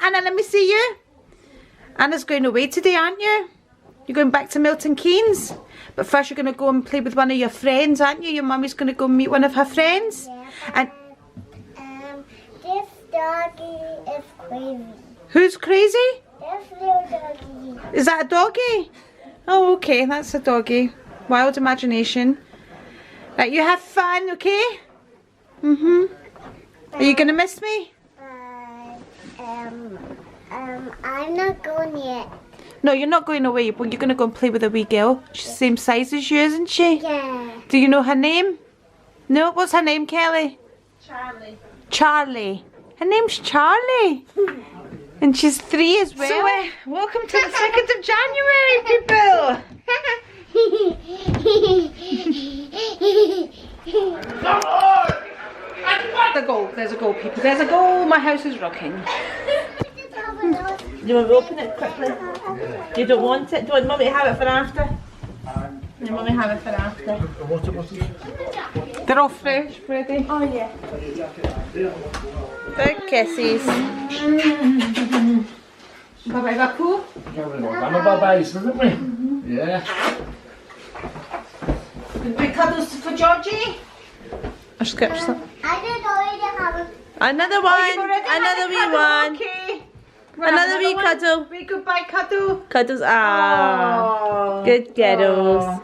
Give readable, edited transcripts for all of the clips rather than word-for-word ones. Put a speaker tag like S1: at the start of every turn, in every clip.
S1: Anna, let me see you. Anna's going away today, aren't you? You're going back to Milton Keynes? But first you're going to go and play with one of your friends, aren't you? Your mummy's going to go meet one of her friends?
S2: Yeah.
S1: And
S2: this doggy is crazy.
S1: who's crazy?
S2: This little doggy.
S1: Is that a doggy? Oh, okay, that's a doggy. Wild imagination. Right, you have fun, okay? Are you going to miss me?
S2: I'm not going yet.
S1: No, you're not going away, but you're going to go and play with a wee girl. She's the same size as you, isn't she?
S2: Yeah.
S1: Do you know her name? No? What's her name, Kelly?
S3: Charlie.
S1: Charlie. Her name's Charlie. And she's 3 as well. So, welcome to the 2nd of January, people. There's a goal, people. There's a goal. My house is rocking.
S3: Do you want to open it quickly? You don't want it? Do you want Mummy to have it for after? Your Mummy have it for after.
S1: They're all fresh, ready.
S3: Oh yeah.
S1: Big kisses. Bye-bye, Baku.
S4: Bye-bye, isn't we? Yeah.
S1: Big cuddles for Georgie. I skipped some.
S2: I did already have a...
S3: Another one. Another wee one.
S1: Okay.
S3: Another wee cuddle.
S1: Wait, goodbye, cuddle.
S3: Cuddles. Ah. Good cuddles.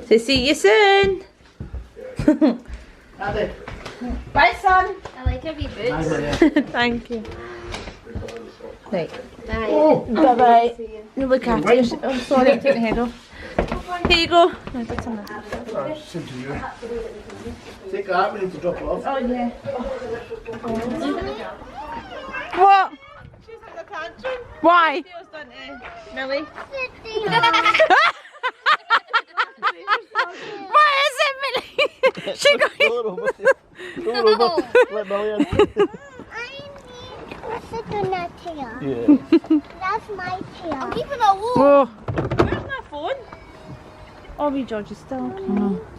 S3: So see you soon.
S1: Bye, son.
S2: I like her wee boots.
S3: Thank you. Right.
S2: Bye.
S4: Oh,
S3: Bye-bye. You look after you. Oh, sorry, I took the head off. Here you go. No, put some there.
S4: same to you. Take that, we need to drop it off.
S3: Oh, yeah.
S1: What?
S3: She's like a tantrum.
S1: Why?
S3: Millie.
S1: What is it, Millie? She got
S4: Let Millie in.
S2: I need to sit on that chair.
S4: Yeah.
S2: That's my chair. I'm keeping a wall.
S1: Oh.
S3: Where's my phone? Oh, wee George is still.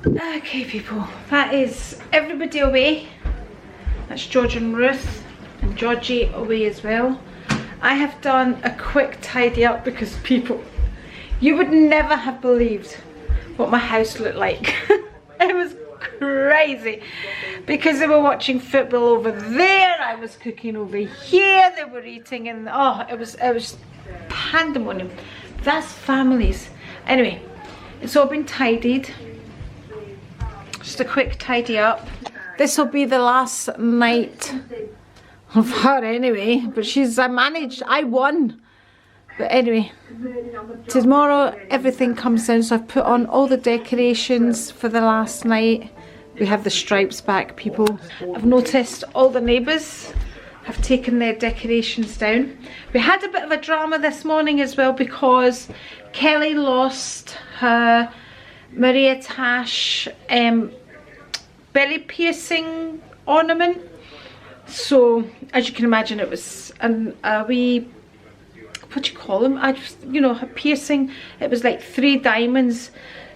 S1: Okay, people. That is everybody away. That's George and Ruth. And Georgie away as well. I have done a quick tidy up because people, you would never have believed what my house looked like. It was crazy because they were watching football over there, I was cooking over here, they were eating, and oh, it was pandemonium. That's families. Anyway, it's all been tidied. Just a quick tidy up. This will be the last night of her anyway, but I won. But anyway, tomorrow everything comes down, so I've put on all the decorations for the last night. We have the stripes back, people. I've noticed all the neighbours have taken their decorations down. We had a bit of a drama this morning as well because Kelly lost her Maria Tash belly piercing ornament. So as you can imagine, it was a wee, what do you call them? Her piercing. It was like 3 diamonds.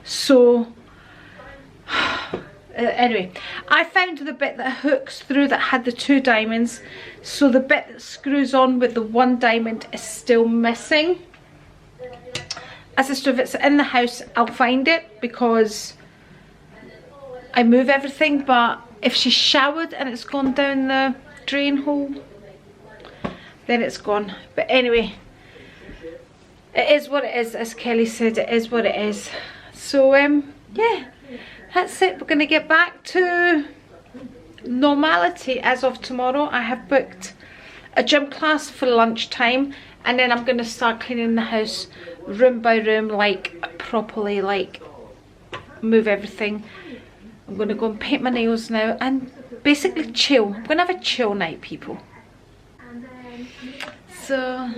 S1: So anyway, I found the bit that hooks through that had the 2 diamonds. So the bit that screws on with the 1 diamond is still missing. As a if it's in the house, I'll find it because I move everything. But if she showered and it's gone down the drain hole, then it's gone. But anyway, it is what it is. As Kelly said, it is what it is. So yeah, that's it. We're going to get back to normality as of tomorrow. I have booked a gym class for lunchtime, and then I'm going to start cleaning the house room by room, like properly, like move everything. I'm going to go and paint my nails now and basically chill. I'm going to have a chill night, people. So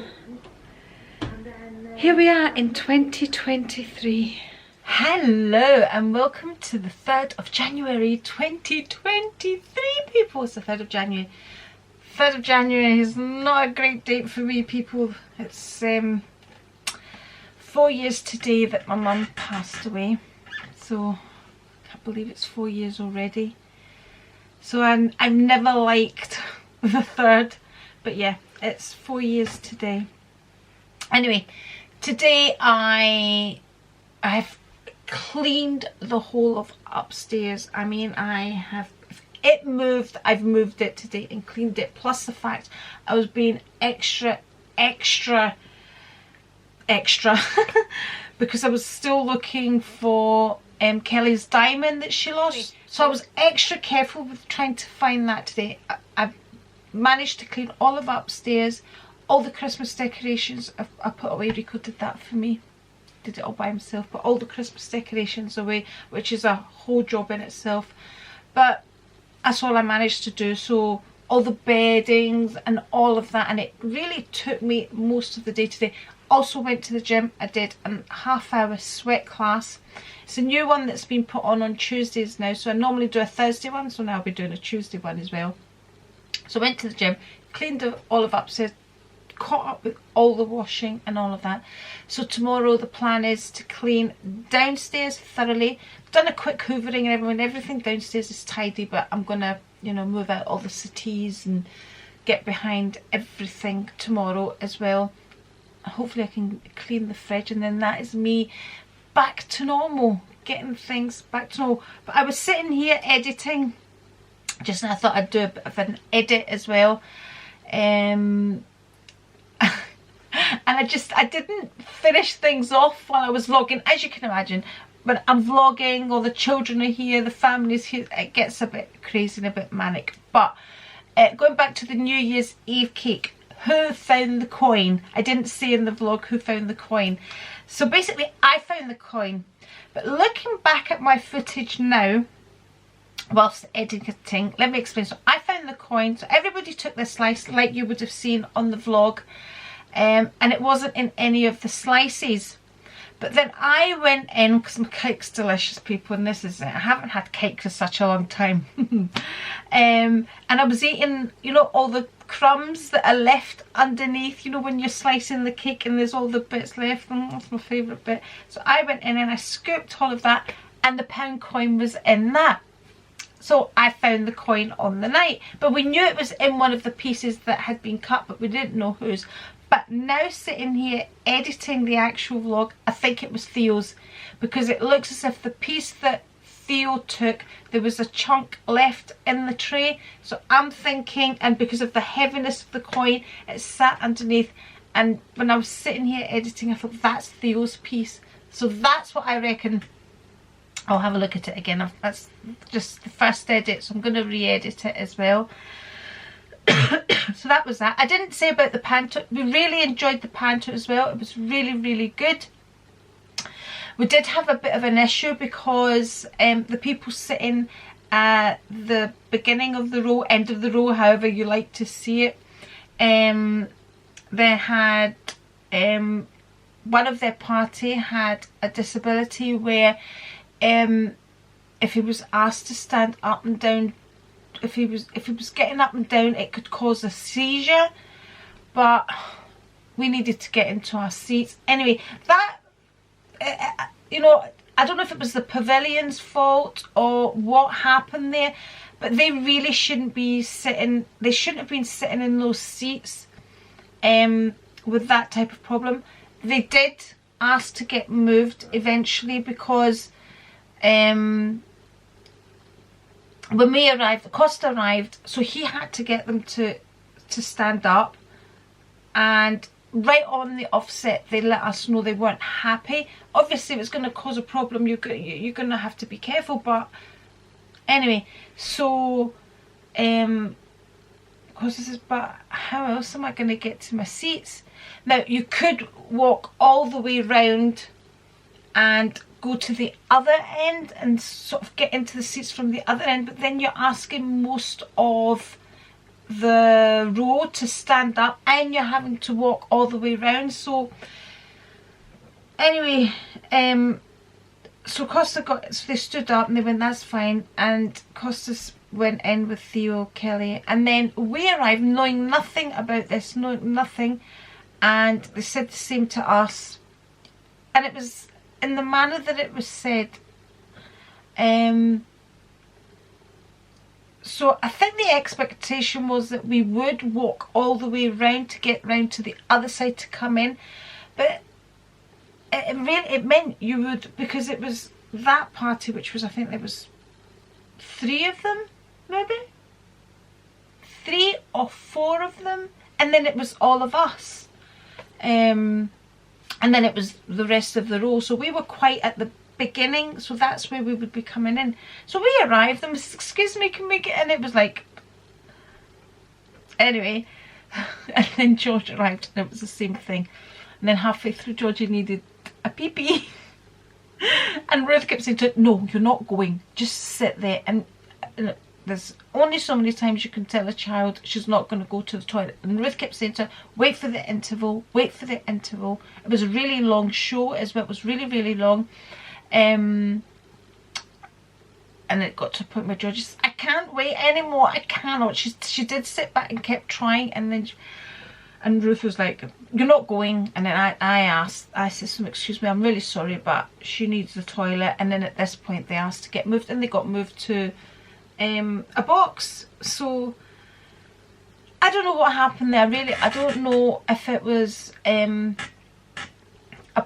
S1: here we are in 2023. Hello and welcome to the 3rd of January 2023, people. It's the 3rd of January. 3rd of January is not a great date for me, people. It's 4 years today that my mum passed away. So I can't believe it's 4 years already. So I've never liked the 3rd. But yeah, It's 4 years today. Anyway, today I've cleaned the whole of upstairs. I mean, I've moved it today and cleaned it, plus the fact I was being extra because I was still looking for Kelly's diamond that she lost. So I was extra careful with trying to find that today. I've managed to clean all of upstairs, all the Christmas decorations I put away. Rico did that for me, did it all by himself, put all the Christmas decorations away, which is a whole job in itself, but that's all I managed to do. So all the beddings and all of that, and it really took me most of the day today. Also went to the gym. I did a half-hour sweat class. It's a new one that's been put on Tuesdays now, so I normally do a Thursday one, so now I'll be doing a Tuesday one as well. So I went to the gym, cleaned all of upstairs, caught up with all the washing and all of that. So tomorrow the plan is to clean downstairs thoroughly. I've done a quick hoovering and everything downstairs is tidy, but I'm gonna, you know, move out all the settees and get behind everything tomorrow as well. Hopefully I can clean the fridge, and then that is me back to normal, getting things back to normal. But I was sitting here editing just now. I thought I'd do a bit of an edit as well, and I didn't finish things off while I was vlogging, as you can imagine. But I'm vlogging, all the children are here, the family's here, it gets a bit crazy and a bit manic. But going back to the New Year's Eve cake, who found the coin? I didn't say in the vlog who found the coin. So basically I found the coin, but looking back at my footage now whilst editing, let me explain. So I found the coin, so everybody took their slice like you would have seen on the vlog, and it wasn't in any of the slices. But then I went in, because my cake's delicious, people, and this is it. I haven't had cake for such a long time. And I was eating, you know, all the crumbs that are left underneath, you know, when you're slicing the cake and there's all the bits left. That's my favourite bit. So I went in and I scooped all of that, and the pound coin was in that. So I found the coin on the night, but we knew it was in one of the pieces that had been cut, but we didn't know whose. But now sitting here editing the actual vlog, I think it was Theo's, because it looks as if the piece that Theo took, there was a chunk left in the tray. So I'm thinking, and because of the heaviness of the coin, it sat underneath, and when I was sitting here editing, I thought that's Theo's piece. So that's what I reckon. I'll have a look at it again. That's just the first edit, so I'm going to re-edit it as well. So that was that. I didn't say about the panto. We really enjoyed the panto as well. It was really good. We did have a bit of an issue because the people sitting at the beginning of the row, end of the row, however you like to see it, they had one of their party had a disability where if he was asked to stand up and down, if he was getting up and down, it could cause a seizure. But we needed to get into our seats anyway. That you know, I don't know if it was the pavilion's fault or what happened there, but they really shouldn't be sitting, they shouldn't have been sitting in those seats with that type of problem. They did ask to get moved eventually, because when we arrived, Costa arrived, so he had to get them to stand up, and right on the offset they let us know they weren't happy. Obviously if it's going to cause a problem, you're going to have to be careful, but anyway, so because this is, but how else am I going to get to my seats? Now you could walk all the way round and go to the other end and sort of get into the seats from the other end, but then you're asking most of the row to stand up and you're having to walk all the way round. So anyway, so Costa got, so they stood up and they went, that's fine, and Costa went in with Theo, Kelly, and then we arrived knowing nothing about this, knowing nothing, and they said the same to us, and it was in the manner that it was said. So I think the expectation was that we would walk all the way round to get round to the other side to come in, but it meant you would, because it was that party, which was, I think there was 3 of them, maybe 3 or 4 of them, and then it was all of us, and then it was the rest of the row. So we were quite at the beginning, so that's where we would be coming in. So we arrived and was, excuse me, can we get in? It was like, anyway, and then George arrived and it was the same thing, and then halfway through Georgie needed a pee-pee and Ruth kept saying to her, no, you're not going, just sit there. And there's only so many times you can tell a child she's not going to go to the toilet, and Ruth kept saying to her, wait for the interval, wait for the interval. It was a really long show as well, it was really, really long. And it got to a point where Georgie says, I can't wait anymore, I cannot. She did sit back and kept trying, and then and Ruth was like, you're not going. And then I said, excuse me, I'm really sorry, but she needs the toilet. And then at this point they asked to get moved, and they got moved to a box. So I don't know what happened there, really. I don't know if it was a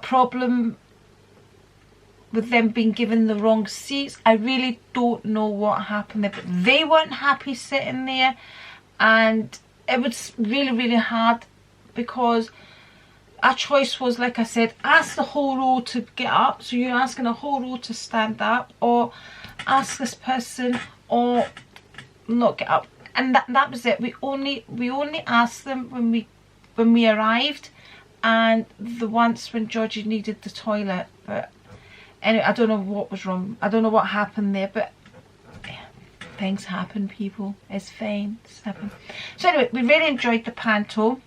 S1: problem with them being given the wrong seats. I really don't know what happened there, but they weren't happy sitting there, and it was really, really hard because our choice was, like I said, ask the whole row to get up, so you're asking a whole row to stand up, or ask this person or not get up. And that was it. We only asked them when we arrived, and the once when Georgie needed the toilet. But anyway, I don't know what was wrong. I don't know what happened there, but things happen, people. It's fine. It's happened. So anyway, we really enjoyed the panto.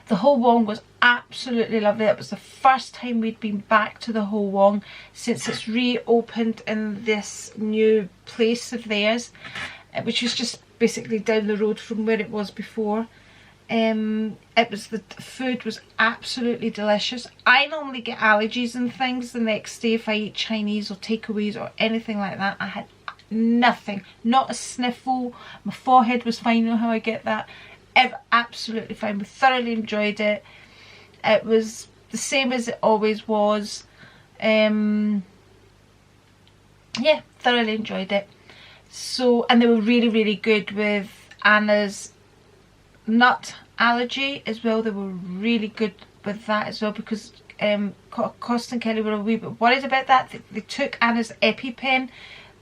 S1: The Ho Wong was absolutely lovely. It was the first time we'd been back to the Ho Wong since it's reopened in this new place of theirs, which was just basically down the road from where it was before. The food was absolutely delicious. I normally get allergies and things the next day if I eat Chinese or takeaways or anything like that. I had nothing, not a sniffle. My forehead was fine. You know how I get that? Absolutely fine. We thoroughly enjoyed it. It was the same as it always was. Yeah, thoroughly enjoyed it. So, and they were really, really good with Anna's nut allergy as well. They were really good with that as well, because Costa and Kelly were a wee bit worried about that. They took Anna's EpiPen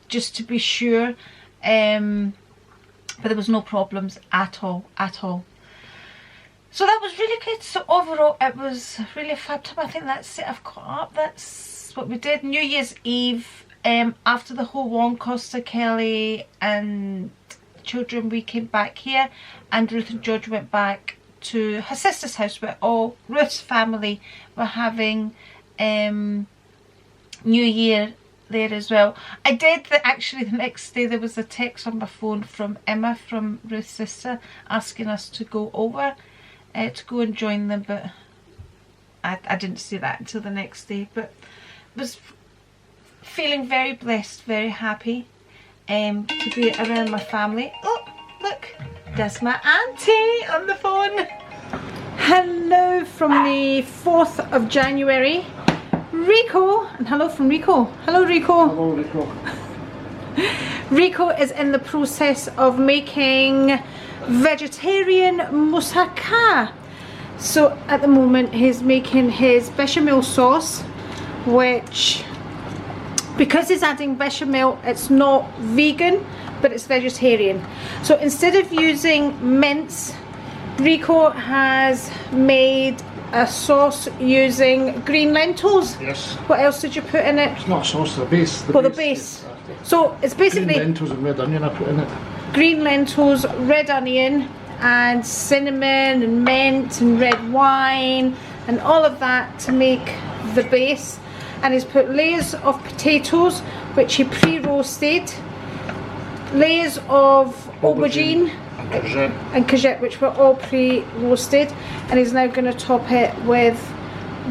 S1: just to be sure, but there was no problems at all. So that was really good. So overall it was really fab time. I think that's it. I've caught up. That's what we did. New Year's Eve, after the whole Wong, Costa, Kelly and children, we came back here, and Ruth and George went back to her sister's house where all Ruth's family were having New Year there as well. I did actually the next day there was a text on my phone from Emma, from Ruth's sister, asking us to go over to go and join them, but I didn't see that until the next day. But was feeling very blessed, very happy to be around my family. Oh, look, there's my auntie on the phone. Hello from the 4th of January. Rico, and hello from Rico. Hello Rico.
S4: Hello, Rico.
S1: Rico is in the process of making vegetarian moussaka. So at the moment he's making his bechamel sauce, which, because he's adding bechamel, it's not vegan but it's vegetarian. So instead of using mince, Rico has made a sauce using green lentils.
S4: Yes.
S1: What else did you put in it?
S4: It's not sauce, the base.
S1: The base. So it's basically
S4: green lentils and red onion I put in it.
S1: Green lentils, red onion and cinnamon and mint and red wine and all of that to make the base. And he's put layers of potatoes which he pre-roasted, layers of aubergine and courgette which were all pre-roasted, and he's now going to top it with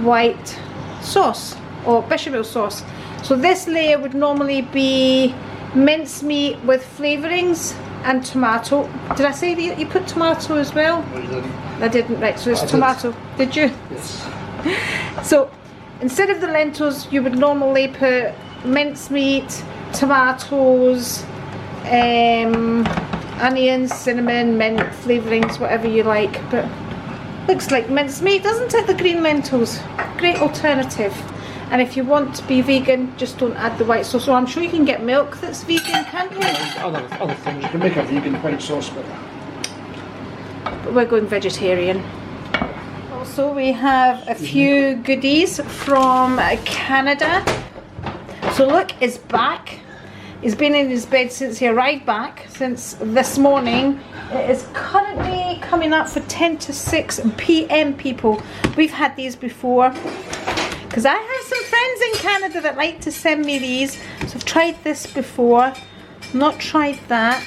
S1: white sauce or bechamel sauce. So this layer would normally be mincemeat with flavourings and tomato. Did I say that you put tomato as well?
S4: No, you didn't.
S1: I didn't, right, so it's
S4: I did.
S1: tomato. Did you?
S4: Yes.
S1: So instead of the lentils, you would normally put mincemeat, tomatoes, onions, cinnamon, mint, flavourings, whatever you like. But looks like mincemeat, doesn't it? The green lentils. Great alternative. And if you want to be vegan, just don't add the white sauce. So I'm sure you can get milk that's vegan, can't you?
S4: Other things. You can make a vegan white sauce, but
S1: We're going vegetarian. Also, we have a few goodies from Canada. So Luke is back. He's been in his bed since he arrived back, since this morning. It is currently coming up for 10 to 6 p.m. people. We've had these before, because I have some friends in Canada that like to send me these. So I've tried this before, not tried that.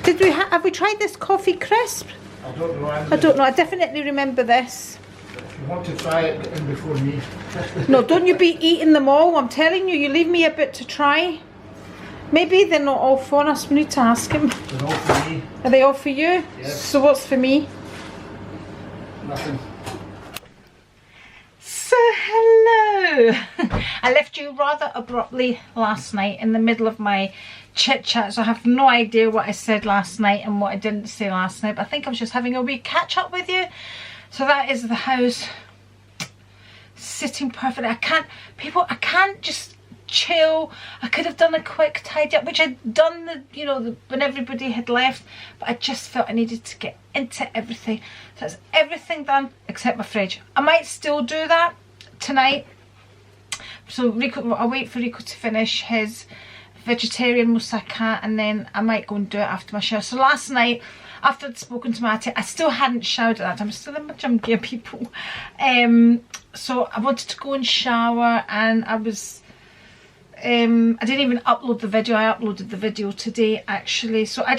S1: Did we have we tried this coffee crisp?
S4: I don't know.
S1: I don't know, I definitely remember this.
S4: If you want to try it, get in before me.
S1: No, don't you be eating them all. I'm telling you, you leave me a bit to try. Maybe they're not all for us, we need to ask him.
S4: They're all for me.
S1: Are they all for you?
S4: Yes.
S1: So what's for me?
S4: Nothing.
S1: So hello. I left you rather abruptly last night in the middle of my chit chat, so I have no idea what I said last night and what I didn't say last night, but I think I was just having a wee catch up with you. So that is the house sitting perfectly. I can't just chill. I could have done a quick tidy up, which I'd done when everybody had left, but I just felt I needed to get into everything. So that's everything done except my fridge. I might still do that tonight. So Rico, I'll wait for Rico to finish his vegetarian moussaka, and then I might go and do it after my shower. So last night, after I'd spoken to Matty, I still hadn't showered at that time. I'm still in my gym gear, people. So I wanted to go and shower, and I was I didn't even upload the video. I uploaded the video today, actually. So I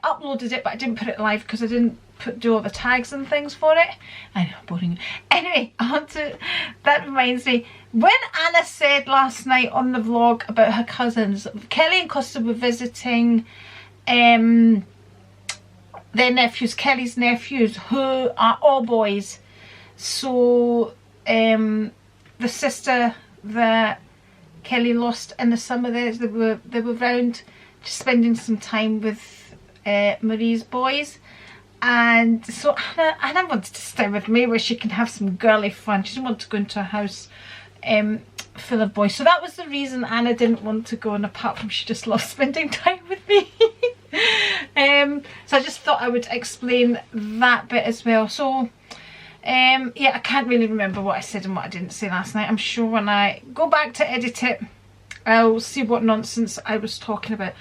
S1: uploaded it, but I didn't put it live because I didn't do all the tags and things for it. I know, boring. Anyway, that reminds me, when Anna said last night on the vlog about her cousins, Kelly and Costa were visiting their nephews, Kelly's nephews, who are all boys. So the sister that Kelly lost in the summer, they were round just spending some time with Marie's boys. And so Anna wanted to stay with me where she can have some girly fun. She didn't want to go into a house full of boys. So that was the reason Anna didn't want to go, and apart from she just loved spending time with me. So I just thought I would explain that bit as well. So yeah, I can't really remember what I said and what I didn't say last night. I'm sure when I go back to edit it, I'll see what nonsense I was talking about.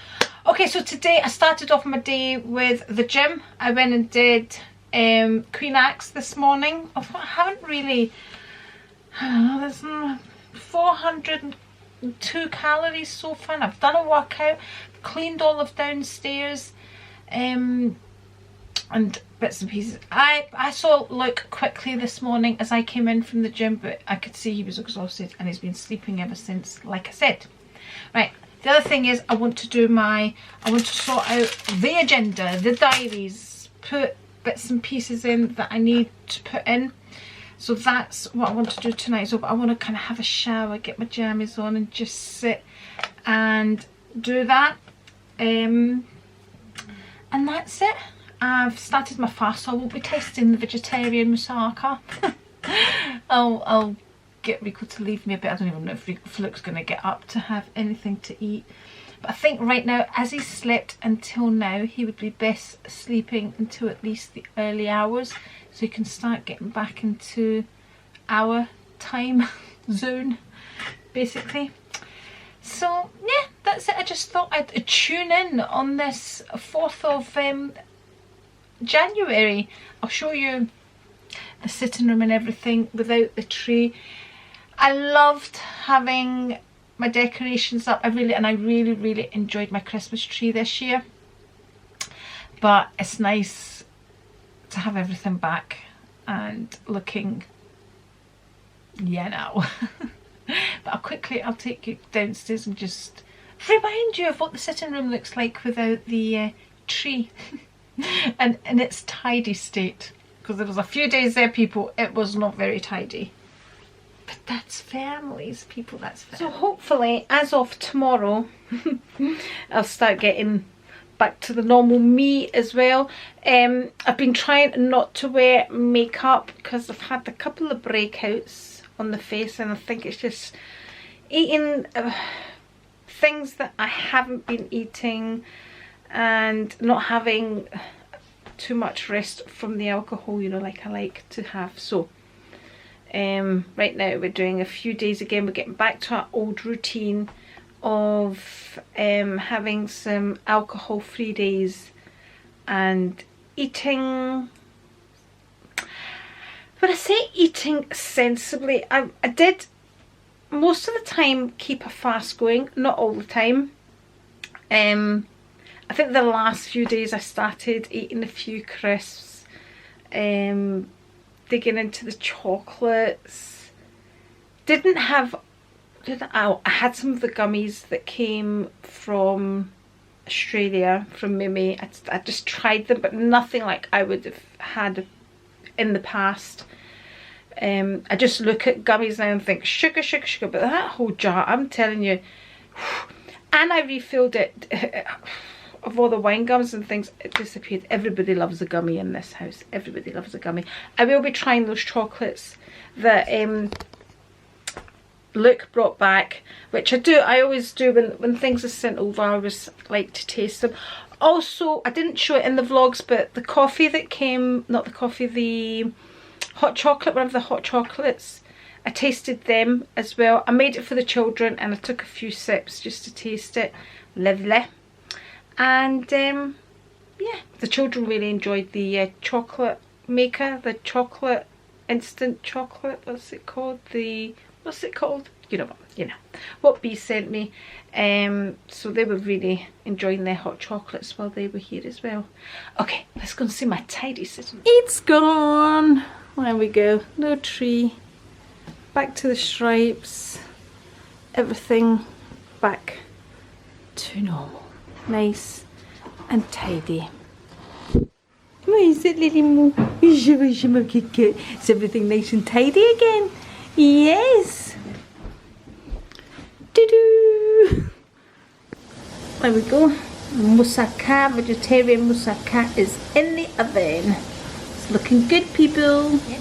S1: Okay, so today I started off my day with the gym. I went and did Queen Axe this morning. I haven't really, there's 402 calories so far. I've done a workout, cleaned all of downstairs, and bits and pieces. I saw Luke quickly this morning as I came in from the gym, but I could see he was exhausted and he's been sleeping ever since, like I said. Right, the other thing is I want to sort out the agenda, the diaries, put bits and pieces in that I need to put in. So that's what I want to do tonight. So I want to kind of have a shower, get my jammies on and just sit and do that. And that's it. I've started my fast, so I won't be tasting the vegetarian moussaka. I'll get Rico to leave me a bit. I don't even know if Luke's going to get up to have anything to eat. But I think right now, as he slept until now, he would be best sleeping until at least the early hours, so he can start getting back into our time zone, basically. So yeah, that's it. I just thought I'd tune in on this 4th of January. I'll show you the sitting room and everything without the tree. I loved having my decorations up. I really enjoyed my Christmas tree this year, but it's nice to have everything back and looking, yeah, now. But I'll take you downstairs and just
S3: remind you of what the sitting room looks like without the tree and in its tidy state, because there was a few days there, people, it was not very tidy. But that's families, people, that's families.
S1: So hopefully, as of tomorrow, I'll start getting back to the normal me as well. I've been trying not to wear makeup because I've had a couple of breakouts on the face, and I think it's just eating things that I haven't been eating and not having too much rest from the alcohol, you know, like I like to have. So right now we're doing a few days again, we're getting back to our old routine of having some alcohol free days and eating. When I say eating sensibly, I did most of the time keep a fast going, not all the time. I think the last few days I started eating a few crisps, digging into the chocolates. I had some of the gummies that came from Australia, from Mimi. I just tried them, but nothing like I would have had in the past. I just look at gummies now and think sugar, sugar, sugar, but that whole jar, I'm telling you. And I refilled it of all the wine gums and things. It disappeared. Everybody loves a gummy in this house. Everybody loves a gummy. I will be trying those chocolates that Luke brought back, which I always do when things are sent over. I always like to taste them. Also, I didn't show it in the vlogs, but the coffee that came, not the coffee, the hot chocolate, one of the hot chocolates, I tasted them as well. I made it for the children and I took a few sips just to taste it. Lovely. And yeah, the children really enjoyed the chocolate maker, the chocolate, instant chocolate, what's it called? You know what B sent me. So they were really enjoying their hot chocolates while they were here as well. Okay, let's go and see my tidy sitting. It's gone. There we go. No tree. Back to the stripes. Everything back to normal. Nice and tidy. What is it, Lily Moo? Is everything nice and tidy again? Yes. Doo-doo. There we go. Moussaka, vegetarian moussaka is in the oven. It's looking good, people. Yep.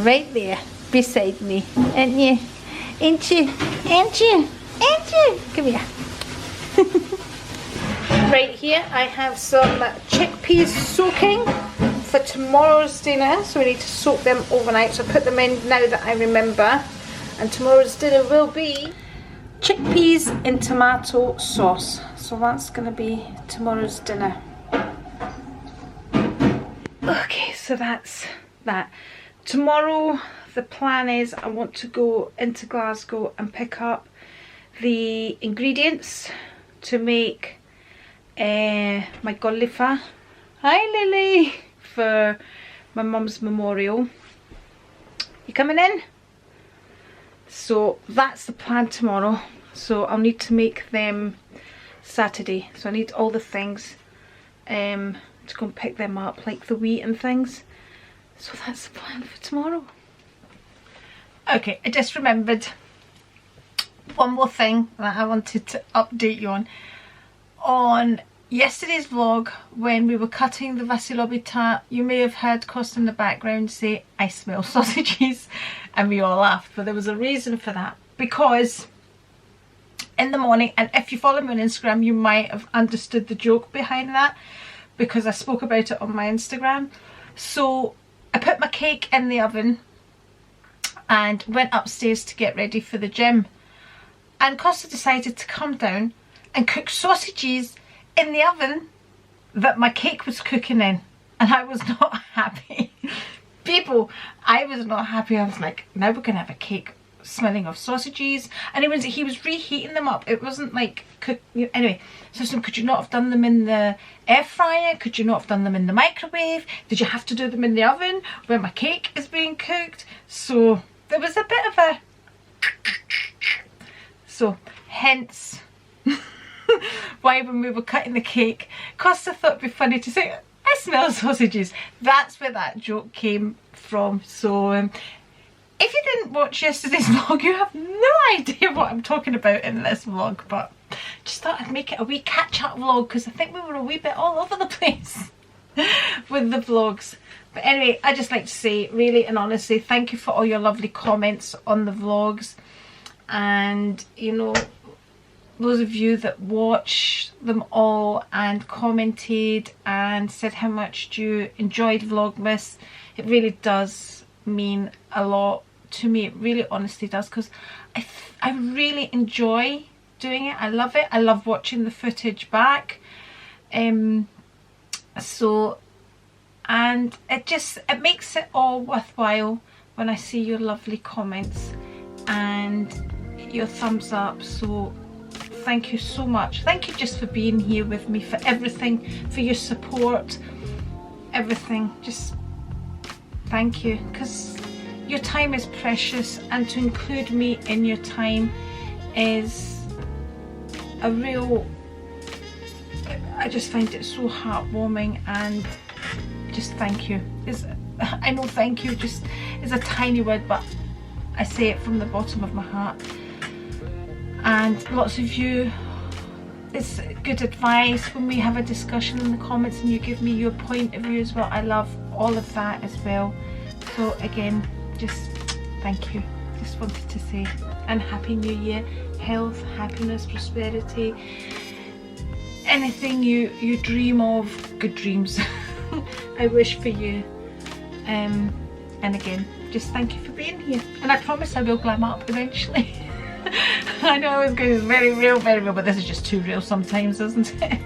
S1: Right there beside me. Ain't you? Ain't you? Ain't you? Ain't you? Come here. Right here I have some chickpeas soaking for tomorrow's dinner. So we need to soak them overnight. So I put them in now that I remember. And tomorrow's dinner will be chickpeas in tomato sauce. So that's going to be tomorrow's dinner. Okay, so that's that. Tomorrow the plan is I want to go into Glasgow and pick up the ingredients to make my gollifa. Hi Lily! For my mum's memorial. You coming in? So that's the plan tomorrow. So I'll need to make them Saturday. So I need all the things to go and pick them up, like the wheat and things. So that's the plan for tomorrow. Okay, I just remembered one more thing that I wanted to update you on. On yesterday's vlog, when we were cutting the vasilobita, you may have heard Costa in the background say, "I smell sausages," and we all laughed, but there was a reason for that. Because in the morning, and if you follow me on Instagram, you might have understood the joke behind that, because I spoke about it on my Instagram. So I put my cake in the oven and went upstairs to get ready for the gym. And Costa decided to come down and cook sausages in the oven that my cake was cooking in. And I was not happy. People, I was not happy. I was like, now we're going to have a cake smelling of sausages. And he was reheating them up. It wasn't like anyway. So I said, could you not have done them in the air fryer? Could you not have done them in the microwave? Did you have to do them in the oven where my cake is being cooked? So there was a bit of a... So hence
S3: why when we were cutting the cake, Costa thought it'd be funny to say, I smell sausages. That's where that joke came from. So if you didn't watch yesterday's vlog, you have no idea what I'm talking about in this vlog, but just thought I'd make it a wee catch-up vlog because I think we were a wee bit all over the place with the vlogs. But anyway, I just like to say really and honestly thank you for all your lovely comments on the vlogs, and you know, those of you that watched them all and commented and said how much you enjoyed Vlogmas. It really does mean a lot to me. It really honestly does, because I really enjoy doing it. I love it. I love watching the footage back. So, and it makes it all worthwhile when I see your lovely comments and your thumbs up. So thank you so much. Thank you just for being here with me, for everything, for your support, everything. Just thank you, because your time is precious, and to include me in your time is a real, I just find it so heartwarming, and just thank you. I know thank you just is a tiny word, but I say it from the bottom of my heart. And lots of you, it's good advice when we have a discussion in the comments and you give me your point of view as well. I love all of that as well. So again, just thank you. Just wanted to say, and Happy New Year. Health, happiness, prosperity, anything you dream of, good dreams. I wish for you. And again, just thank you for being here. And I promise I will glam up eventually. I know I was going, it's very real, but this is just too real sometimes, isn't it?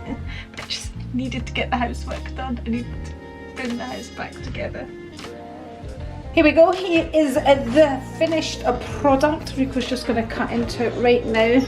S3: But I just needed to get the housework done. I needed to bring the house back together. Here we go. Here is the finished product. Rico's just going to cut into it right now.